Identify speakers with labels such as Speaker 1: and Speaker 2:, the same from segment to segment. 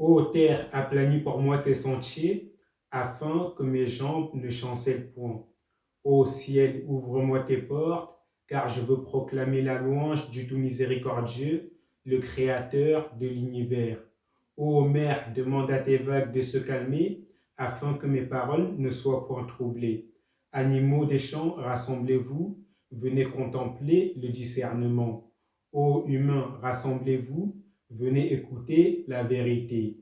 Speaker 1: Ô terre, aplanis pour moi tes sentiers, afin que mes jambes ne chancellent point. Ô ciel, ouvre-moi tes portes, car je veux proclamer la louange du tout miséricordieux, le Créateur de l'univers. Ô mer, demande à tes vagues de se calmer, afin que mes paroles ne soient point troublées. Animaux des champs, rassemblez-vous, venez contempler le discernement. Ô humains, rassemblez-vous, venez écouter la vérité.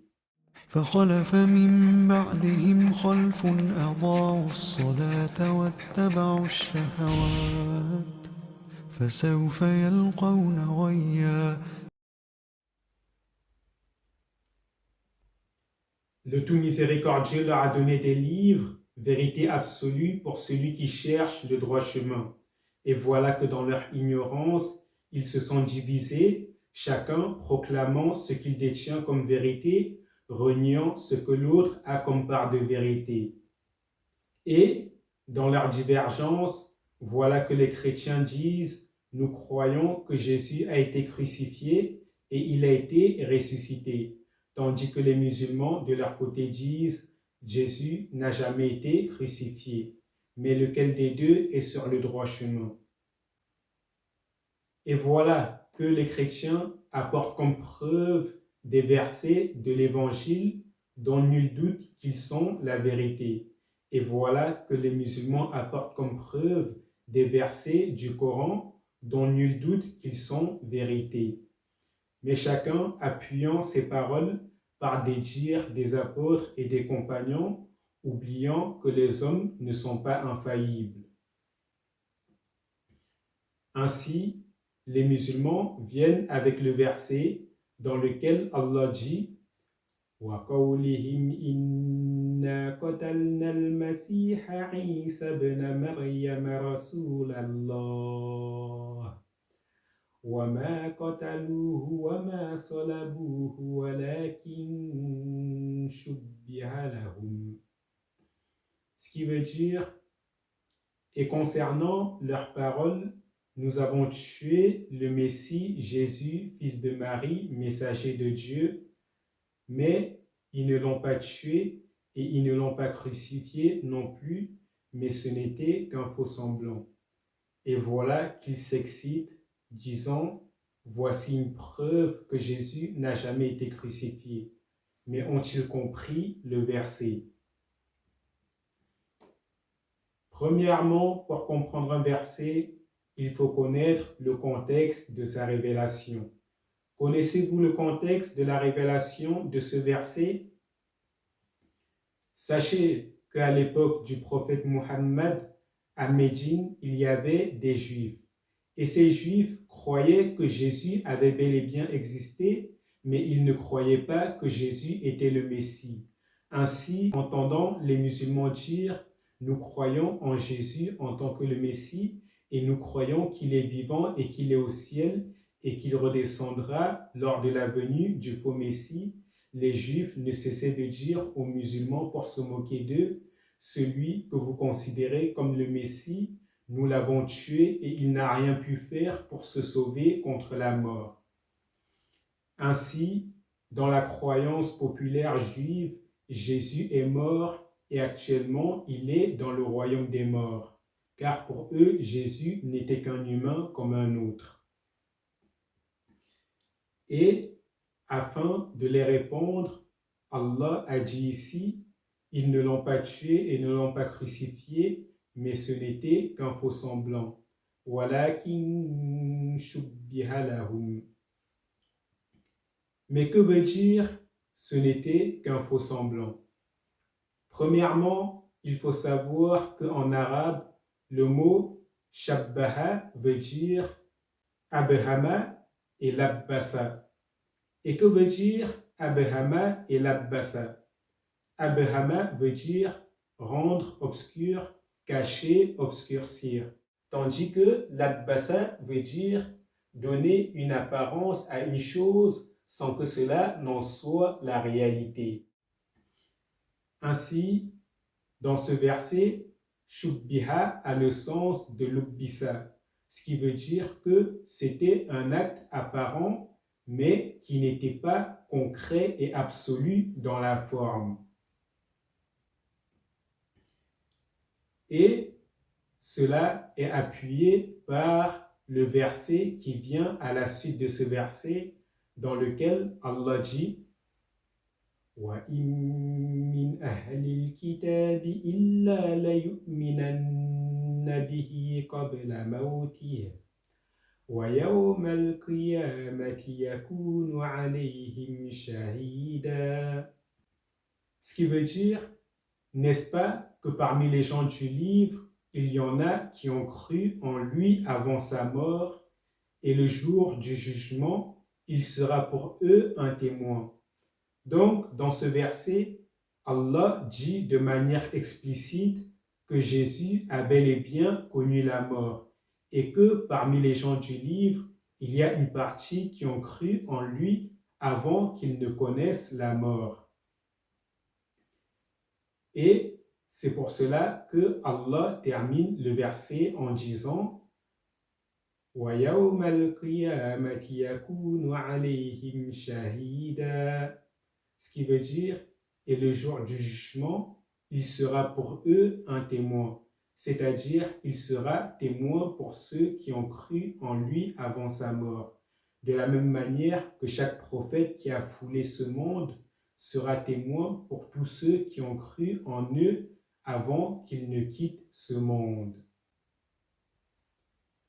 Speaker 2: فخلف من بعدهم خلف أضاعوا الصلاة واتبعوا الشهوات فسوف يلقون غيا.
Speaker 1: Le tout miséricordieux leur a donné des livres, vérité absolue pour celui qui cherche le droit chemin. Et voilà que dans leur ignorance, ils se sont divisés, chacun proclamant ce qu'il détient comme vérité, reniant ce que l'autre a comme part de vérité. Et dans leur divergence, voilà que les chrétiens disent, nous croyons que Jésus a été crucifié et il a été ressuscité, tandis que les musulmans de leur côté disent, Jésus n'a jamais été crucifié, mais lequel des deux est sur le droit chemin. Et voilà que les chrétiens apportent comme preuve des versets de l'Évangile dont nul doute qu'ils sont la vérité. Et voilà que les musulmans apportent comme preuve des versets du Coran dont nul doute qu'ils sont vérité. Mais chacun appuyant ses paroles par des dires des apôtres et des compagnons, oubliant que les hommes ne sont pas infaillibles. Ainsi, les musulmans viennent avec le verset dans lequel Allah dit وَقَوْلِهِمْ إِنَّا قَتَلْنَا الْمَسِيحَ عِيسَى ابْنَ مَرْيَمَ رَسُولَ اللَّهِ وَمَا قَتَلُوهُ وَمَا صَلَبُوهُ وَلَكِنْ شُبِّهَ لَهُمْ. Ce qui veut dire, et concernant leurs paroles, nous avons tué le Messie, Jésus, fils de Marie, messager de Dieu, mais ils ne l'ont pas tué et ils ne l'ont pas crucifié non plus, mais ce n'était qu'un faux semblant. Et voilà qu'ils s'excitent, disant, voici une preuve que Jésus n'a jamais été crucifié. Mais ont-ils compris le verset? Premièrement, pour comprendre un verset, il faut connaître le contexte de sa révélation. Connaissez-vous le contexte de la révélation de ce verset? Sachez qu'à l'époque du prophète Muhammad, à Médine, il y avait des Juifs. Et ces Juifs croyaient que Jésus avait bel et bien existé, mais ils ne croyaient pas que Jésus était le Messie. Ainsi, entendant les musulmans dire « Nous croyons en Jésus en tant que le Messie et nous croyons qu'il est vivant et qu'il est au ciel et qu'il redescendra lors de la venue du faux Messie », les Juifs ne cessaient de dire aux musulmans pour se moquer d'eux, celui que vous considérez comme le Messie, nous l'avons tué et il n'a rien pu faire pour se sauver contre la mort. Ainsi, dans la croyance populaire juive, Jésus est mort et actuellement il est dans le royaume des morts, car pour eux, Jésus n'était qu'un humain comme un autre. Et afin de les répondre, Allah a dit ici, ils ne l'ont pas tué et ne l'ont pas crucifié, mais ce n'était qu'un faux semblant. وَلَكِنْ شُبِّهَ لَهُمْ. Mais que veut dire ce n'était qu'un faux semblant? Premièrement, il faut savoir qu'en arabe, le mot shabbaha veut dire abhama et labbasa. Et que veut dire abhama et labbasa? Abhama veut dire rendre obscur, cacher, obscurcir. Tandis que labbasa veut dire donner une apparence à une chose sans que cela n'en soit la réalité. Ainsi, dans ce verset, shubbiha a le sens de lubbisa, ce qui veut dire que c'était un acte apparent, mais qui n'était pas concret et absolu dans la forme. Et cela est appuyé par le verset qui vient à la suite de ce verset dans lequel Allah dit وَإِن مِّنْ أَهْلِ الْكِتَابِ إِلَّا لَيُؤْمِنَنَّ بِهِ قَبْلَ مَوْتِهِ وَيَوْمَ الْقِيَامَةِ يَكُونُ عَلَيْهِمْ شَهِيدًا. Ce qui veut dire, n'est-ce pas que parmi les gens du livre, il y en a qui ont cru en lui avant sa mort, et le jour du jugement, il sera pour eux un témoin. Donc, dans ce verset, Allah dit de manière explicite que Jésus a bel et bien connu la mort et que parmi les gens du livre, il y a une partie qui ont cru en lui avant qu'ils ne connaissent la mort. Et c'est pour cela que Allah termine le verset en disant وَيَوْمَ الْقِيَامَةِ يَكُونُ عَلَيْهِمْ شَهِيدًا. Ce qui veut dire, et le jour du jugement, il sera pour eux un témoin. C'est-à-dire, il sera témoin pour ceux qui ont cru en lui avant sa mort. De la même manière que chaque prophète qui a foulé ce monde sera témoin pour tous ceux qui ont cru en eux avant qu'ils ne quittent ce monde.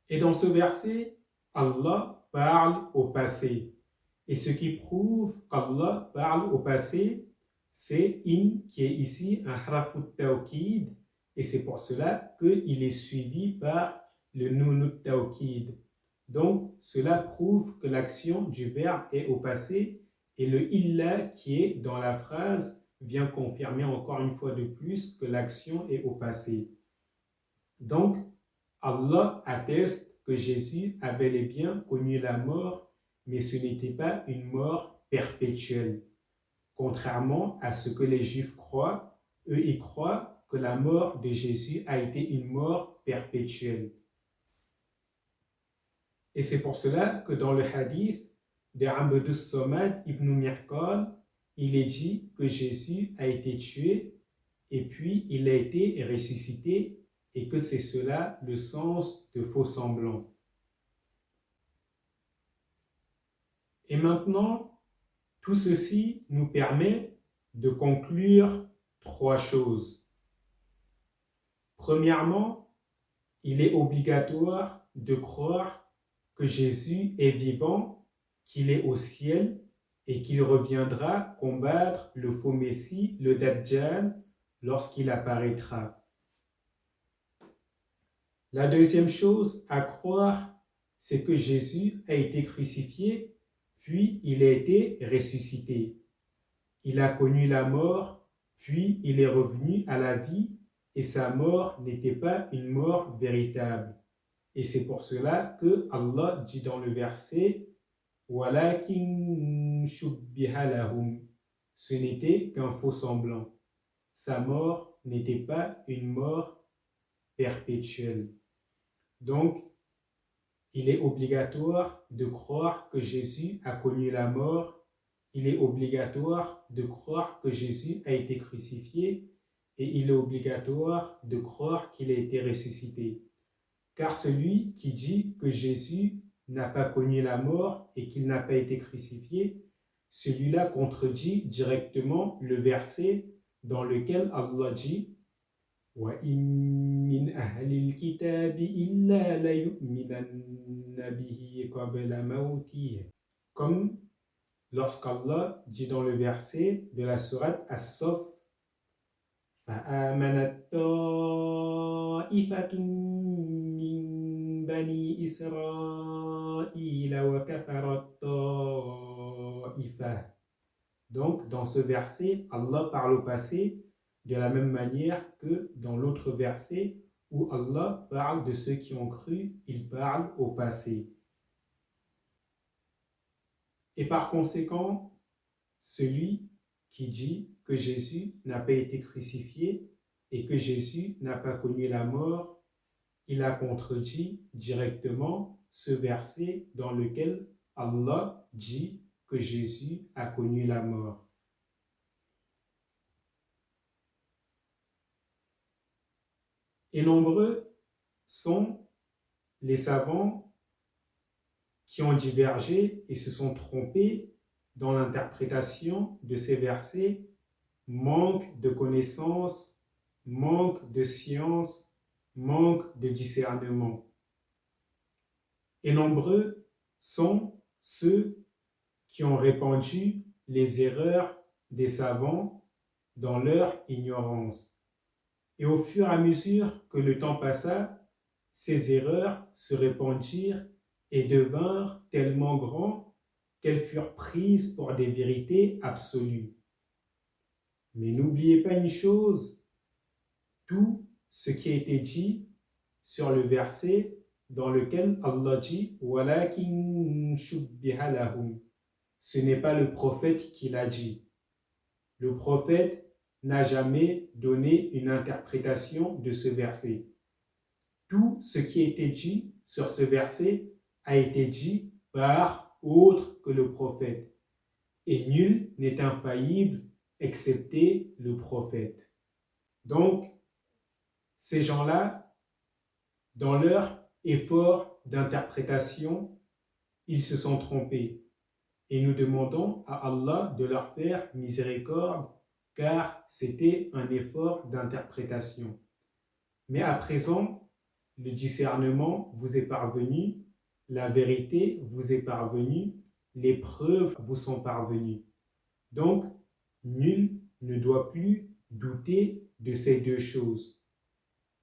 Speaker 1: Et dans ce verset, Allah parle au passé. Et ce qui prouve qu'Allah parle au passé, c'est in qui est ici un harafut tawkid, et c'est pour cela qu'il est suivi par le nunut tawkid. Donc, cela prouve que l'action du verbe est au passé, et le illa qui est dans la phrase vient confirmer encore une fois de plus que l'action est au passé. Donc, Allah atteste que Jésus a bel et bien connu la mort, mais ce n'était pas une mort perpétuelle. Contrairement à ce que les Juifs croient, eux ils croient que la mort de Jésus a été une mort perpétuelle. Et c'est pour cela que dans le hadith de Abdus Samad ibn Mirqal, il est dit que Jésus a été tué et puis il a été ressuscité et que c'est cela le sens de faux semblants. Et maintenant, tout ceci nous permet de conclure trois choses. Premièrement, il est obligatoire de croire que Jésus est vivant, qu'il est au ciel et qu'il reviendra combattre le faux Messie, le Dajjal, lorsqu'il apparaîtra. La deuxième chose à croire, c'est que Jésus a été crucifié, puis il a été ressuscité. Il a connu la mort, puis il est revenu à la vie, et sa mort n'était pas une mort véritable. Et c'est pour cela que Allah dit dans le verset وَلَكِنْ شُبِّهَ لَهُمْ. Ce n'était qu'un faux semblant. Sa mort n'était pas une mort perpétuelle. Donc, il est obligatoire de croire que Jésus a connu la mort. Il est obligatoire de croire que Jésus a été crucifié. Et il est obligatoire de croire qu'il a été ressuscité. Car celui qui dit que Jésus n'a pas connu la mort et qu'il n'a pas été crucifié, celui-là contredit directement le verset dans lequel Allah dit وَإِن مِّنْ أَهْلِ الْكِتَابِ إِلَّا لَيُؤْمِنَنَّ بِهِ قَبْلَ مَوْتِهِ. Comme lorsqu'Allah dit dans le verset de la sourate As-Saff فَآمَنَتْ طَائِفَةٌ مِّن بَنِي إِسْرَائِيلَ وَكَفَرَتْ طَائِفَةٌ. Donc, dans ce verset, Allah parle au passé de la même manière que dans l'autre verset où Allah parle de ceux qui ont cru, il parle au passé. Et par conséquent, celui qui dit que Jésus n'a pas été crucifié et que Jésus n'a pas connu la mort, il a contredit directement ce verset dans lequel Allah dit que Jésus a connu la mort. Et nombreux sont les savants qui ont divergé et se sont trompés dans l'interprétation de ces versets, manque de connaissances, manque de science, manque de discernement. Et nombreux sont ceux qui ont répandu les erreurs des savants dans leur ignorance. Et au fur et à mesure que le temps passa, ces erreurs se répandirent et devinrent tellement grandes qu'elles furent prises pour des vérités absolues. Mais n'oubliez pas une chose, tout ce qui a été dit sur le verset dans lequel Allah dit « Walakin shubbiha lahum » ce n'est pas le prophète qui l'a dit. Le prophète n'a jamais donné une interprétation de ce verset. Tout ce qui a été dit sur ce verset a été dit par autre que le prophète. Et nul n'est infaillible excepté le prophète. Donc, ces gens-là, dans leur effort d'interprétation, ils se sont trompés. Et nous demandons à Allah de leur faire miséricorde, car c'était un effort d'interprétation. Mais à présent, le discernement vous est parvenu, la vérité vous est parvenue, les preuves vous sont parvenues. Donc, nul ne doit plus douter de ces deux choses.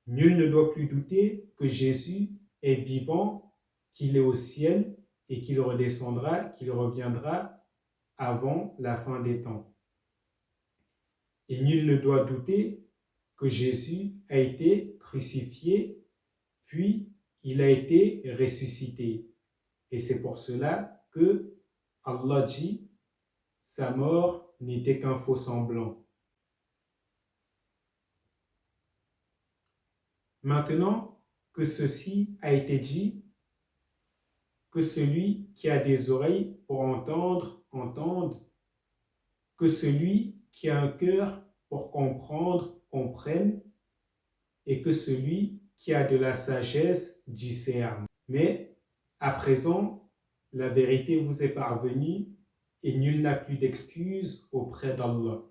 Speaker 1: Nul ne doit plus douter que Jésus est vivant, qu'il est au ciel et qu'il redescendra, qu'il reviendra avant la fin des temps. Et nul ne doit douter que Jésus a été crucifié, puis il a été ressuscité. Et c'est pour cela que Allah dit, sa mort n'était qu'un faux semblant. Maintenant que ceci a été dit, que celui qui a des oreilles pour entendre, entende, que celui qui a un cœur pour comprendre, comprenne, et que celui qui a de la sagesse discerne. Mais à présent, la vérité vous est parvenue et nul n'a plus d'excuse auprès d'Allah.